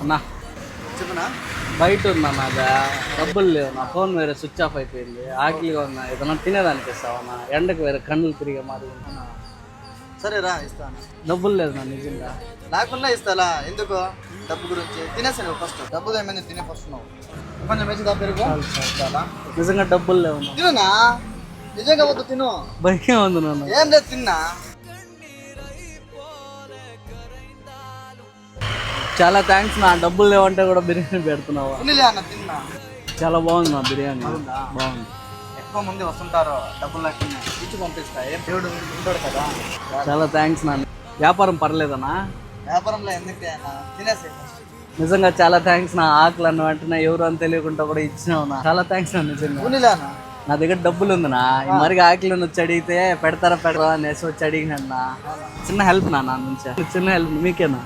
అన్నా చెప్పనా? బయట ఉన్నా నాదా డబ్బులు లేవు, నా ఫోన్ వేరే స్విచ్ ఆఫ్ అయిపోయింది, ఆకలిగా ఉన్నా, ఏదైనా తినేదానికి ఇస్తావన్నా, ఎండకు వేరే కన్నులు తిరిగే మాది. సరే రా, ఇస్తాను. డబ్బులు లేదు నా నిజంగా. లేకుండా ఇస్తాలా? ఎందుకు? డబ్బు గురించి తినేసా నువ్వు ఫస్ట్. డబ్బులు ఏమైంది? తినే ఫస్ట్ నువ్వు కొంచెం మంచిదా పెరుగు చాలా. నిజంగా డబ్బులు లేవు నా. తినునా, నిజంగా వద్దు తిను. భయం ఉంది నాన్న. ఏం లేదు, తిన్నా. చాలా థ్యాంక్స్ నా, డబ్బులు లేవంటే కూడా బిర్యానీ పెడుతున్నావా. తినలే అన్న, తిన్నా. చాలా బాగుంది నా బిర్యానీ. బాగుందా? బాగుంది. ఎక్కువ మంది వస్తుంటారు, డబ్బులు లేకుండా ఇచ్చి పంపిస్తా. ఏం దేవుడు ఉంటాడు కదా. చాలా థ్యాంక్స్ నా. వ్యాపారం పర్లేదనా? వ్యాపారంలో ఎందుకే అన్న, తినేసే. నిజంగా చాలా థ్యాంక్స్ నా. ఆకలి అన్న వెంటనే ఎవరు అని తెలియకుండా కూడా ఇచ్చినావు నా. చాలా థ్యాంక్స్ నా నిజంగా. తినలే అన్న. నా దగ్గర డబ్బులు ఉంది నా. ఈ మరిగా ఆకలి వచ్చి అడిగితే పెడతారా పెట్టరా అనేసి వచ్చి అడిగినా. చిన్న హెల్ప్ నా నుంచి, చిన్న హెల్ప్ మీకేనా.